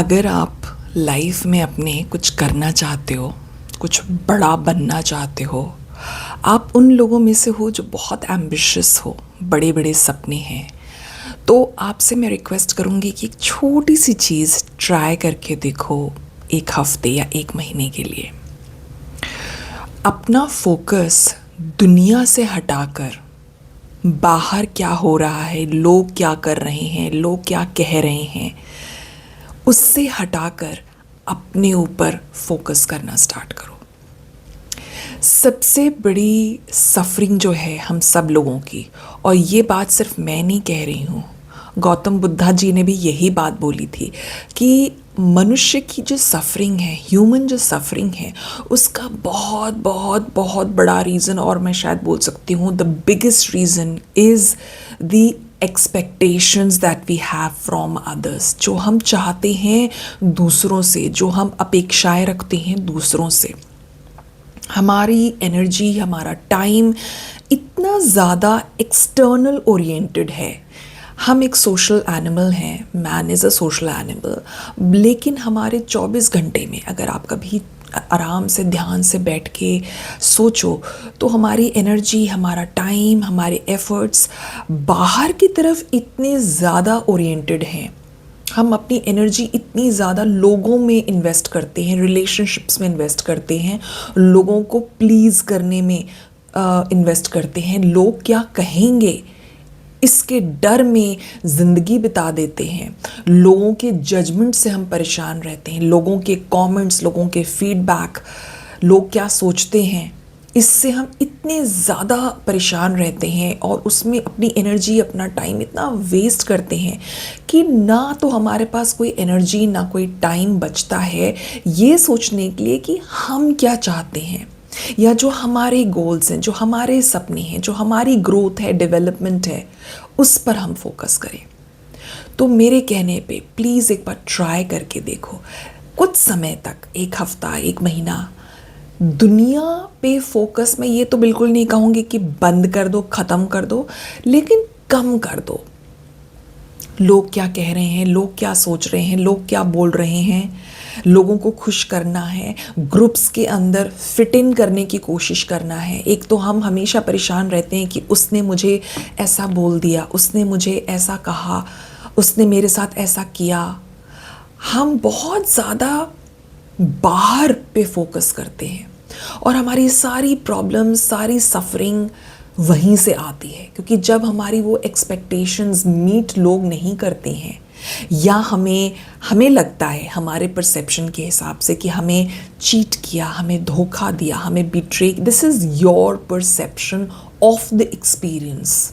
अगर आप लाइफ में अपने कुछ करना चाहते हो, कुछ बड़ा बनना चाहते हो, आप उन लोगों में से हो जो बहुत एम्बिशियस हो, बड़े बड़े सपने हैं, तो आपसे मैं रिक्वेस्ट करूँगी कि एक छोटी सी चीज़ ट्राई करके देखो। एक हफ्ते या एक महीने के लिए अपना फोकस दुनिया से हटाकर बाहर क्या हो रहा है, लोग क्या कर रहे हैं, लोग क्या कह रहे हैं, उससे हटाकर अपने ऊपर फोकस करना स्टार्ट करो। सबसे बड़ी सफरिंग जो है हम सब लोगों की, और ये बात सिर्फ मैं नहीं कह रही हूँ, गौतम बुद्धा जी ने भी यही बात बोली थी कि मनुष्य की जो सफरिंग है, ह्यूमन जो सफरिंग है, उसका बहुत बहुत बहुत बड़ा रीज़न, और मैं शायद बोल सकती हूँ the biggest reason is the expectations that we have from others. जो हम चाहते हैं दूसरों से, जो हम अपेक्षाएं रखते हैं दूसरों से, हमारी एनर्जी, हमारा टाइम इतना ज़्यादा एक्सटर्नल ओरिएंटेड है। हम एक सोशल एनिमल हैं, man is a social animal, लेकिन हमारे 24 घंटे में अगर आप कभी आराम से ध्यान से बैठ के सोचो तो हमारी एनर्जी, हमारा टाइम, हमारे एफर्ट्स बाहर की तरफ इतने ज़्यादा ओरिएंटेड हैं। हम अपनी एनर्जी इतनी ज़्यादा लोगों में इन्वेस्ट करते हैं, रिलेशनशिप्स में इन्वेस्ट करते हैं, लोगों को प्लीज़ करने में इन्वेस्ट करते हैं, लोग क्या कहेंगे इसके डर में ज़िंदगी बिता देते हैं, लोगों के जजमेंट से हम परेशान रहते हैं, लोगों के कमेंट्स, लोगों के फीडबैक, लोग क्या सोचते हैं, इससे हम इतने ज़्यादा परेशान रहते हैं और उसमें अपनी एनर्जी, अपना टाइम इतना वेस्ट करते हैं कि ना तो हमारे पास कोई एनर्जी, ना कोई टाइम बचता है ये सोचने के लिए कि हम क्या चाहते हैं, या जो हमारे गोल्स हैं, जो हमारे सपने हैं, जो हमारी ग्रोथ है, डेवलपमेंट है, उस पर हम फोकस करें। तो मेरे कहने पे प्लीज़ एक बार ट्राई करके देखो, कुछ समय तक, एक हफ्ता, एक महीना, दुनिया पे फोकस। मैं ये तो बिल्कुल नहीं कहूँगी कि बंद कर दो, ख़त्म कर दो, लेकिन कम कर दो। लोग क्या कह रहे हैं, लोग क्या सोच रहे हैं, लोग क्या बोल रहे हैं, लोगों को खुश करना है, ग्रुप्स के अंदर फिट इन करने की कोशिश करना है। एक तो हम हमेशा परेशान रहते हैं कि उसने मुझे ऐसा बोल दिया, उसने मुझे ऐसा कहा, उसने मेरे साथ ऐसा किया। हम बहुत ज़्यादा बाहर पे फोकस करते हैं और हमारी सारी प्रॉब्लम्स, सारी सफरिंग वहीं से आती है, क्योंकि जब हमारी वो एक्सपेक्टेशंस मीट लोग नहीं करते हैं, या हमें लगता है हमारे परसेप्शन के हिसाब से कि हमें चीट किया, हमें धोखा दिया, हमें betray, this is your perception of the experience.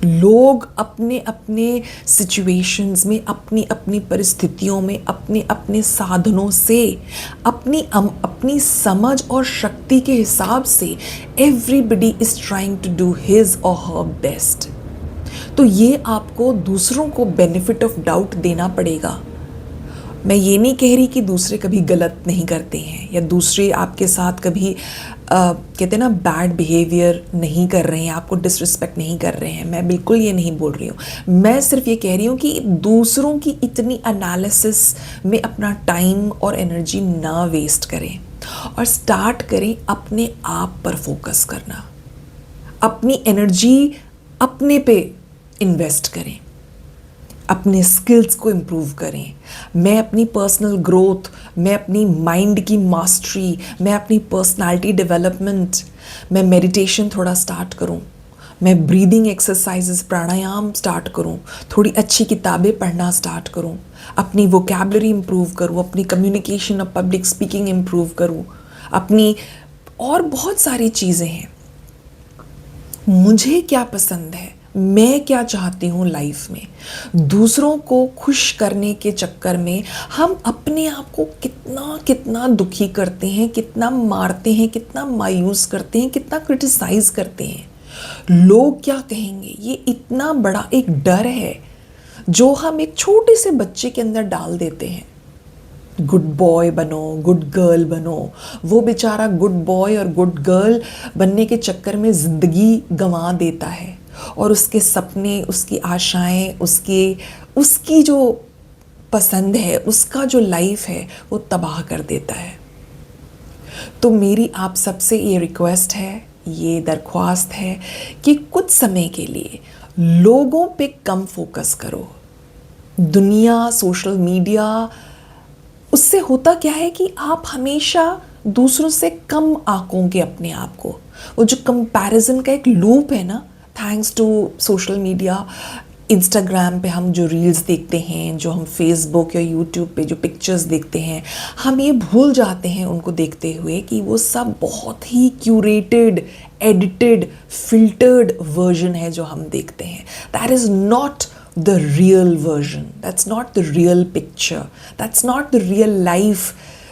लोग अपने अपने सिचुएशंस में, अपनी अपनी परिस्थितियों में, अपने अपने साधनों से, अपनी समझ और शक्ति के हिसाब से, everybody is trying to do his or her best. तो ये आपको दूसरों को बेनिफिट ऑफ डाउट देना पड़ेगा। मैं ये नहीं कह रही कि दूसरे कभी गलत नहीं करते हैं, या दूसरे आपके साथ कभी कहते हैं ना बैड बिहेवियर नहीं कर रहे हैं, आपको डिसरिस्पेक्ट नहीं कर रहे हैं। मैं बिल्कुल ये नहीं बोल रही हूँ। मैं सिर्फ ये कह रही हूँ कि दूसरों की इतनी एनालिसिस में अपना टाइम और एनर्जी ना वेस्ट करें, और स्टार्ट करें अपने आप पर फोकस करना। अपनी एनर्जी अपने पे इन्वेस्ट करें, अपने स्किल्स को इम्प्रूव करें। मैं अपनी पर्सनल ग्रोथ, मैं अपनी माइंड की मास्टरी, मैं अपनी पर्सनालिटी डेवलपमेंट, मैं मेडिटेशन थोड़ा स्टार्ट करूं, मैं ब्रीदिंग एक्सरसाइजेस, प्राणायाम स्टार्ट करूं, थोड़ी अच्छी किताबें पढ़ना स्टार्ट करूं, अपनी वोकैबुलरी इम्प्रूव करूं, अपनी कम्युनिकेशन और पब्लिक स्पीकिंग इम्प्रूव करूं, अपनी और बहुत सारी चीज़ें हैं। मुझे क्या पसंद है, मैं क्या चाहती हूँ लाइफ में, दूसरों को खुश करने के चक्कर में हम अपने आप को कितना कितना दुखी करते हैं, कितना मारते हैं, कितना मायूस करते हैं, कितना क्रिटिसाइज करते हैं। लोग क्या कहेंगे, ये इतना बड़ा एक डर है जो हम एक छोटे से बच्चे के अंदर डाल देते हैं। गुड बॉय बनो, गुड गर्ल बनो। वो बेचारा गुड बॉय और गुड गर्ल बनने के चक्कर में ज़िंदगी गंवा देता है, और उसके सपने, उसकी आशाएं, उसकी जो पसंद है, उसका जो लाइफ है वो तबाह कर देता है। तो मेरी आप सबसे ये रिक्वेस्ट है, ये दरख्वास्त है कि कुछ समय के लिए लोगों पे कम फोकस करो। दुनिया, सोशल मीडिया, उससे होता क्या है कि आप हमेशा दूसरों से कम आंकोगे अपने आप को। वो जो कंपैरिजन का एक लूप है ना, thanks to social media, Instagram पे हम जो रील्स देखते हैं, जो हम फेसबुक या यूट्यूब पे जो पिक्चर्स देखते हैं, हम ये भूल जाते हैं उनको देखते हुए कि वो सब बहुत ही क्यूरेटेड, एडिटेड, फिल्टर्ड वर्जन है जो हम देखते हैं। That is not the real version, that's not the real picture, that's not the real life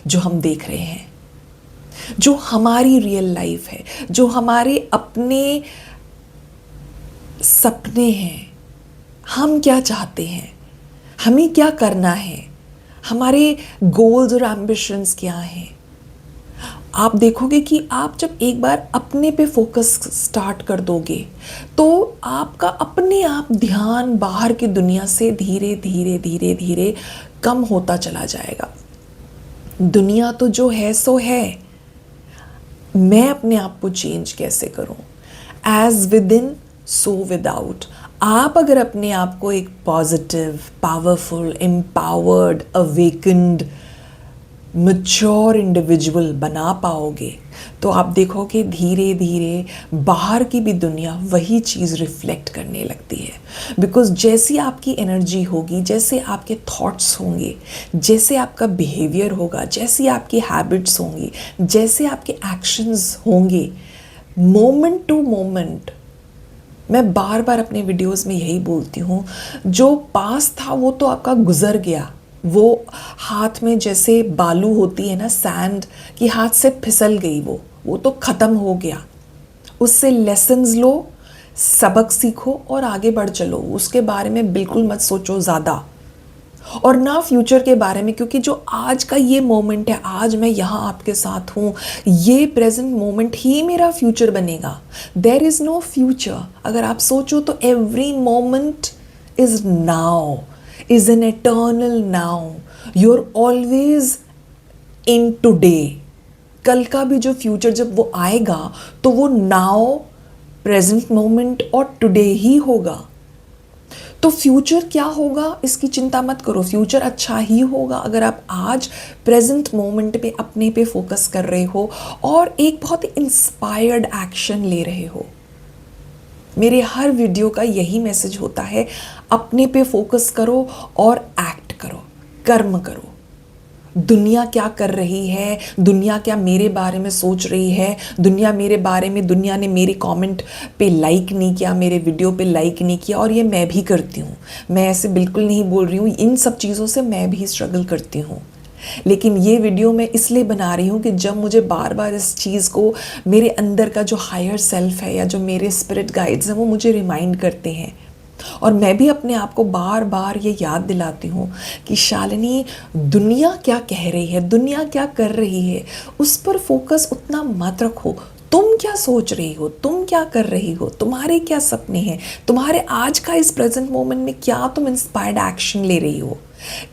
जो हम देख रहे हैं। जो हमारी रियल लाइफ है, जो हमारे अपने सपने हैं, हम क्या चाहते हैं, हमें क्या करना है, हमारे गोल्स और एम्बिशंस क्या हैं, आप देखोगे कि आप जब एक बार अपने पे फोकस स्टार्ट कर दोगे तो आपका अपने आप ध्यान बाहर की दुनिया से धीरे धीरे धीरे धीरे कम होता चला जाएगा। दुनिया तो जो है सो है, मैं अपने आप को चेंज कैसे करूं? As within so without. आप अगर अपने आप को एक positive, powerful, empowered, awakened, mature individual बना पाओगे तो आप देखोगे धीरे धीरे बाहर की भी दुनिया वही चीज़ रिफ्लेक्ट करने लगती है। बिकॉज जैसी आपकी एनर्जी होगी, जैसे आपके थॉट्स होंगे, जैसे आपका बिहेवियर होगा, जैसी आपकी हैबिट्स होंगी, जैसे आपके एक्शंस होंगे, मोमेंट टू मोमेंट, मैं बार बार अपने वीडियोस में यही बोलती हूँ, जो पास था वो तो आपका गुजर गया। वो हाथ में जैसे बालू होती है ना, सैंड, कि हाथ से फिसल गई, वो तो ख़त्म हो गया। उससे लेसन्स लो, सबक सीखो और आगे बढ़ चलो। उसके बारे में बिल्कुल मत सोचो ज़्यादा, और ना फ्यूचर के बारे में, क्योंकि जो आज का ये मोमेंट है, आज मैं यहाँ आपके साथ हूँ, ये प्रेजेंट मोमेंट ही मेरा फ्यूचर बनेगा। There is no future. अगर आप सोचो तो every moment is now, is an eternal now. You're always in today. कल का भी जो फ्यूचर जब वो आएगा तो वो नाउ, प्रेजेंट मोमेंट और टुडे ही होगा। तो फ्यूचर क्या होगा इसकी चिंता मत करो, फ्यूचर अच्छा ही होगा अगर आप आज प्रेजेंट मोमेंट पे अपने पे फोकस कर रहे हो और एक बहुत ही इंस्पायर्ड एक्शन ले रहे हो। मेरे हर वीडियो का यही मैसेज होता है, अपने पे फोकस करो और एक्ट करो, कर्म करो। दुनिया क्या कर रही है, दुनिया क्या मेरे बारे में सोच रही है, दुनिया मेरे बारे में, दुनिया ने मेरे कमेंट पे लाइक नहीं किया, मेरे वीडियो पे लाइक नहीं किया, और ये मैं भी करती हूँ। मैं ऐसे बिल्कुल नहीं बोल रही हूँ, इन सब चीज़ों से मैं भी स्ट्रगल करती हूँ। लेकिन ये वीडियो मैं इसलिए बना रही हूँ कि जब मुझे बार बार इस चीज़ को मेरे अंदर का जो हायर सेल्फ है या जो मेरे स्पिरिट गाइड्स हैं वो मुझे रिमाइंड करते हैं, और मैं भी अपने आप को बार बार ये याद दिलाती हूँ कि शालिनी, दुनिया क्या कह रही है, दुनिया क्या कर रही है, उस पर फोकस उतना मत रखो। तुम क्या सोच रही हो, तुम क्या कर रही हो, तुम्हारे क्या सपने हैं, तुम्हारे आज का इस प्रेजेंट मोमेंट में क्या तुम इंस्पायर्ड एक्शन ले रही हो,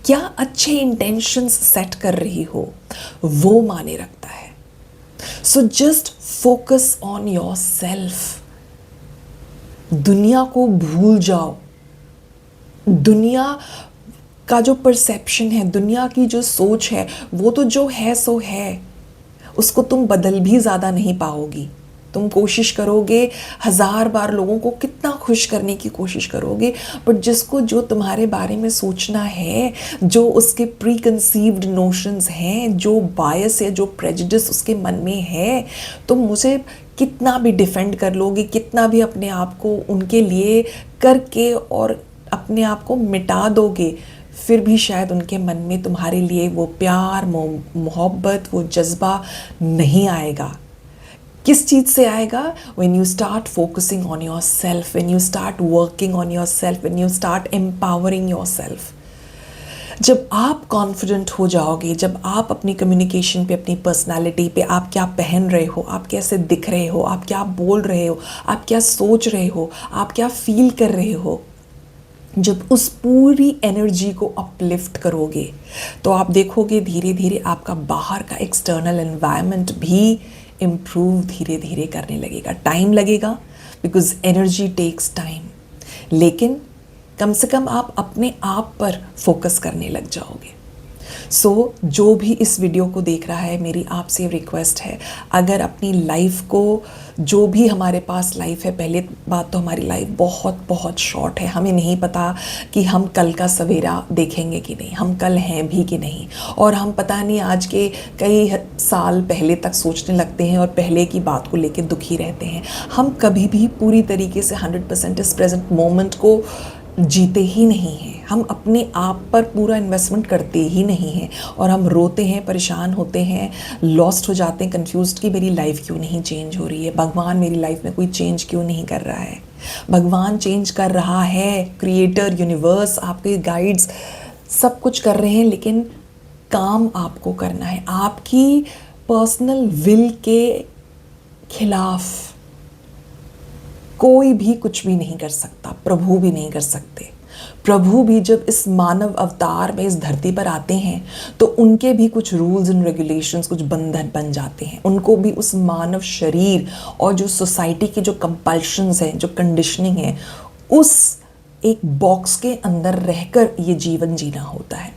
क्या अच्छे इंटेंशंस सेट कर रही हो, वो माने रखता है। So just focus on your self. दुनिया को भूल जाओ। दुनिया का जो परसेप्शन है, दुनिया की जो सोच है, वो तो जो है सो है, उसको तुम बदल भी ज़्यादा नहीं पाओगी। तुम कोशिश करोगे 1000 बार लोगों को कितना खुश करने की कोशिश करोगे, बट जिसको जो तुम्हारे बारे में सोचना है, जो उसके प्री कंसीव्ड नोशंस हैं, जो बायस है, जो प्रेजुडिस उसके मन में है, तुम मुझे कितना भी डिफेंड कर लोगे, कितना भी अपने आप को उनके लिए करके और अपने आप को मिटा दोगे, फिर भी शायद उनके मन में तुम्हारे लिए वो प्यार, मोहब्बत, वो जज्बा नहीं आएगा। किस चीज़ से आएगा? when you start focusing on yourself, when you start working on yourself, when you start empowering yourself. जब आप कॉन्फिडेंट हो जाओगे, जब आप अपनी कम्युनिकेशन पे, अपनी पर्सनालिटी पे, आप क्या पहन रहे हो, आप कैसे दिख रहे हो, आप क्या बोल रहे हो, आप क्या सोच रहे हो, आप क्या फील कर रहे हो, जब उस पूरी एनर्जी को अपलिफ्ट करोगे तो आप देखोगे धीरे धीरे आपका बाहर का एक्सटर्नल एनवायरनमेंट भी इम्प्रूव धीरे धीरे करने लगेगा। टाइम लगेगा, बिकॉज एनर्जी टेक्स टाइम, लेकिन कम से कम आप अपने आप पर फोकस करने लग जाओगे। सो जो भी इस वीडियो को देख रहा है, मेरी आपसे रिक्वेस्ट है, अगर अपनी लाइफ को, जो भी हमारे पास लाइफ है, पहले बात तो हमारी लाइफ बहुत बहुत शॉर्ट है। हमें नहीं पता कि हम कल का सवेरा देखेंगे कि नहीं, हम कल हैं भी कि नहीं, और हम पता नहीं आज के कई साल पहले तक सोचने लगते हैं और पहले की बात को लेकर दुखी रहते हैं। हम कभी भी पूरी तरीके से 100% इस प्रेजेंट मोमेंट को जीते ही नहीं हैं। हम अपने आप पर पूरा इन्वेस्टमेंट करते ही नहीं हैं, और हम रोते हैं, परेशान होते हैं, लॉस्ट हो जाते हैं, कंफ्यूज्ड कि मेरी लाइफ क्यों नहीं चेंज हो रही है, भगवान मेरी लाइफ में कोई चेंज क्यों नहीं कर रहा है। भगवान चेंज कर रहा है, क्रिएटर, यूनिवर्स, आपके गाइड्स सब कुछ कर रहे हैं, लेकिन काम आपको करना है। आपकी पर्सनल विल के खिलाफ कोई भी कुछ भी नहीं कर सकता, प्रभु भी नहीं कर सकते। प्रभु भी जब इस मानव अवतार में इस धरती पर आते हैं तो उनके भी कुछ रूल्स एंड रेगुलेशंस, कुछ बंधन बन जाते हैं। उनको भी उस मानव शरीर और जो सोसाइटी के जो कंपल्शंस हैं, जो कंडीशनिंग है, उस एक बॉक्स के अंदर रहकर ये जीवन जीना होता है।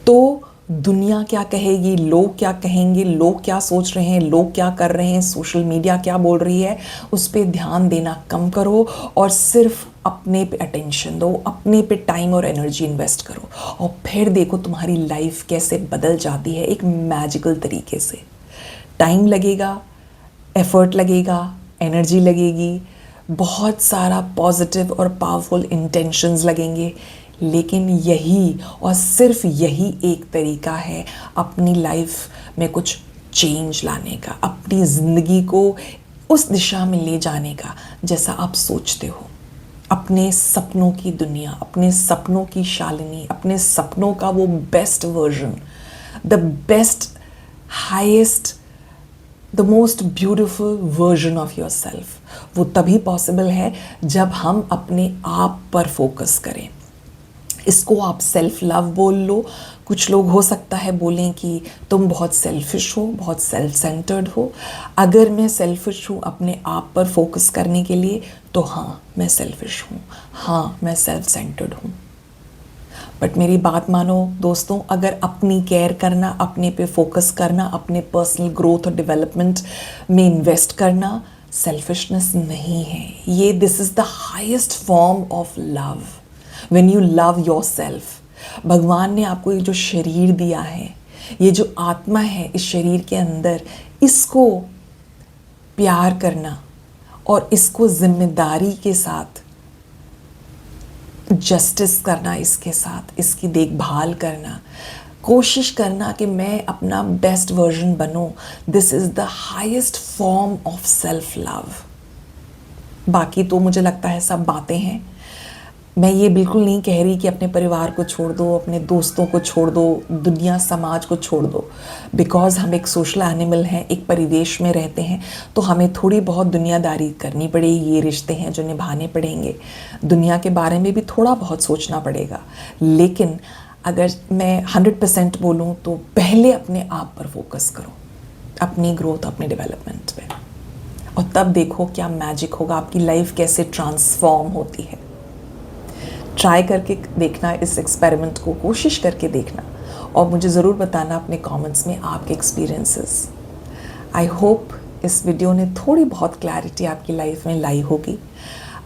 तो दुनिया क्या कहेगी, लोग क्या कहेंगे, लोग क्या सोच रहे हैं, लोग क्या कर रहे हैं, सोशल मीडिया क्या बोल रही है, उस पर ध्यान देना कम करो और सिर्फ अपने पे अटेंशन दो, अपने पे टाइम और एनर्जी इन्वेस्ट करो, और फिर देखो तुम्हारी लाइफ कैसे बदल जाती है एक मैजिकल तरीके से। टाइम लगेगा, एफर्ट लगेगा, एनर्जी लगेगी, बहुत सारा पॉजिटिव और पावरफुल इंटेंशंस लगेंगे, लेकिन यही और सिर्फ यही एक तरीका है अपनी लाइफ में कुछ चेंज लाने का, अपनी ज़िंदगी को उस दिशा में ले जाने का जैसा आप सोचते हो। अपने सपनों की दुनिया, अपने सपनों की शालिनी, अपने सपनों का वो best version, the best, highest, the most beautiful version of your self, वो तभी पॉसिबल है जब हम अपने आप पर फोकस करें। इसको आप सेल्फ लव बोल लो। कुछ लोग हो सकता है बोलें कि तुम बहुत सेल्फिश हो, बहुत सेल्फ सेंटर्ड हो। अगर मैं सेल्फिश हूँ अपने आप पर फोकस करने के लिए, तो हाँ मैं सेल्फिश हूँ, हाँ मैं सेल्फ सेंटर्ड हूँ। बट मेरी बात मानो दोस्तों, अगर अपनी केयर करना, अपने पे फोकस करना, अपने पर्सनल ग्रोथ और डेवलपमेंट में इन्वेस्ट करना सेल्फिशनेस नहीं है। ये this is the highest form of love. When you love yourself, भगवान ने आपको ये जो शरीर दिया है, ये जो आत्मा है इस शरीर के अंदर, इसको प्यार करना और इसको जिम्मेदारी के साथ जस्टिस करना, इसके साथ इसकी देखभाल करना, कोशिश करना कि मैं अपना बेस्ट वर्जन बनूं, this is the highest form of self love. बाकी तो मुझे लगता है सब बातें हैं। मैं ये बिल्कुल नहीं कह रही कि अपने परिवार को छोड़ दो, अपने दोस्तों को छोड़ दो, दुनिया समाज को छोड़ दो, बिकॉज़ हम एक सोशल एनिमल हैं, एक परिवेश में रहते हैं, तो हमें थोड़ी बहुत दुनियादारी करनी पड़ेगी। ये रिश्ते हैं जो निभाने पड़ेंगे, दुनिया के बारे में भी थोड़ा बहुत सोचना पड़ेगा। लेकिन अगर मैं 100% बोलूँ तो पहले अपने आप पर फोकस करो, अपनी ग्रोथ, अपने डेवलपमेंट पे, और तब देखो क्या मैजिक होगा, आपकी लाइफ कैसे ट्रांसफॉर्म होती है। ट्राई करके देखना, इस एक्सपेरिमेंट को कोशिश करके देखना, और मुझे ज़रूर बताना अपने कमेंट्स में आपके एक्सपीरियंसेस। आई होप इस वीडियो ने थोड़ी बहुत क्लैरिटी आपकी लाइफ में लाई होगी।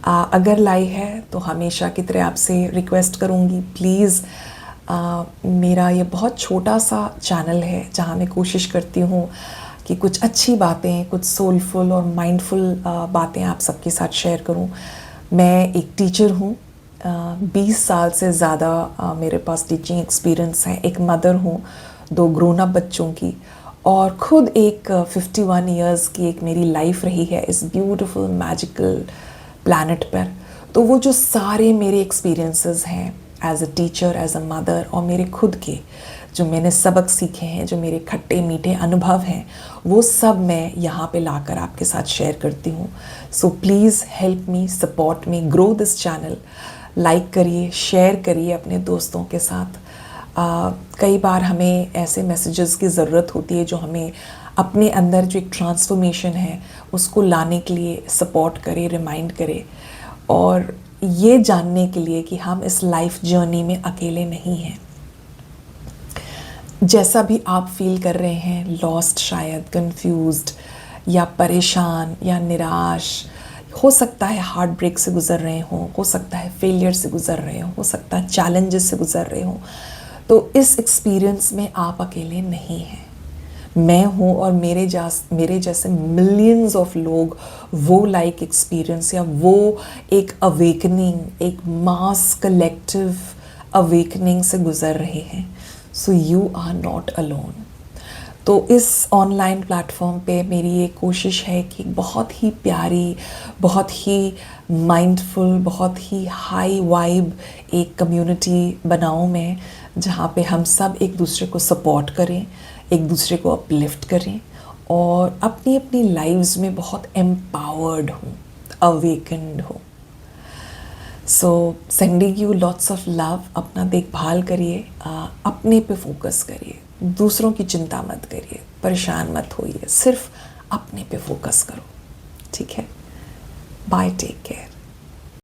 अगर लाई है तो हमेशा की तरह आपसे रिक्वेस्ट करूँगी, प्लीज़ मेरा ये बहुत छोटा सा चैनल है जहाँ मैं कोशिश करती हूँ कि कुछ अच्छी बातें, कुछ सोलफुल और माइंडफुल बातें आप सबके साथ शेयर करूँ। मैं एक टीचर हूँ, 20 साल से ज़्यादा मेरे पास टीचिंग एक्सपीरियंस है। एक मदर हूँ 2 ग्रोन अप बच्चों की, और ख़ुद एक 51 इयर्स की एक मेरी लाइफ रही है इस ब्यूटीफुल मैजिकल प्लैनेट पर। तो वो जो सारे मेरे एक्सपीरियंसेस हैं as a teacher, as a mother, और मेरे खुद के जो मैंने सबक सीखे हैं, जो मेरे खट्टे मीठे अनुभव हैं, वो सब मैं यहाँ पे लाकर आपके साथ शेयर करती हूँ। So please help me, support me, grow this channel. Like करिए, शेयर करिए अपने दोस्तों के साथ। कई बार हमें ऐसे मैसेजेस की ज़रूरत होती है जो हमें अपने अंदर जो एक ट्रांसफॉर्मेशन है उसको लाने के लिए सपोर्ट करे, रिमाइंड करे, और ये जानने के लिए कि हम इस लाइफ जर्नी में अकेले नहीं हैं। जैसा भी आप फील कर रहे हैं, लॉस्ट, शायद कंफ्यूज्ड या परेशान या निराश, हो सकता है हार्ट ब्रेक से गुज़र रहे हो सकता है फेलियर से गुज़र रहे हो सकता है चैलेंजेस से गुज़र रहे हो, तो इस एक्सपीरियंस में आप अकेले नहीं हैं। मैं हूँ और मेरे जैसे मिलियंस ऑफ लोग वो लाइक एक्सपीरियंस या वो एक अवेकनिंग, एक मास कलेक्टिव अवेकनिंग से गुज़र रहे हैं। So you are not alone. तो इस ऑनलाइन प्लेटफॉर्म पे मेरी ये कोशिश है कि बहुत ही प्यारी, बहुत ही माइंडफुल, बहुत ही हाई वाइब एक कम्युनिटी बनाऊँ मैं, जहाँ पे हम सब एक दूसरे को सपोर्ट करें, एक दूसरे को अपलिफ्ट करें और अपनी अपनी लाइव्स में बहुत एम्पावर्ड हों, अवेकन्ड हो। So sending you lots of love. अपना देखभाल करिए, अपने पे फोकस करिए, दूसरों की चिंता मत करिए, परेशान मत होइए, सिर्फ अपने पे फोकस करो, ठीक है? Bye, take care.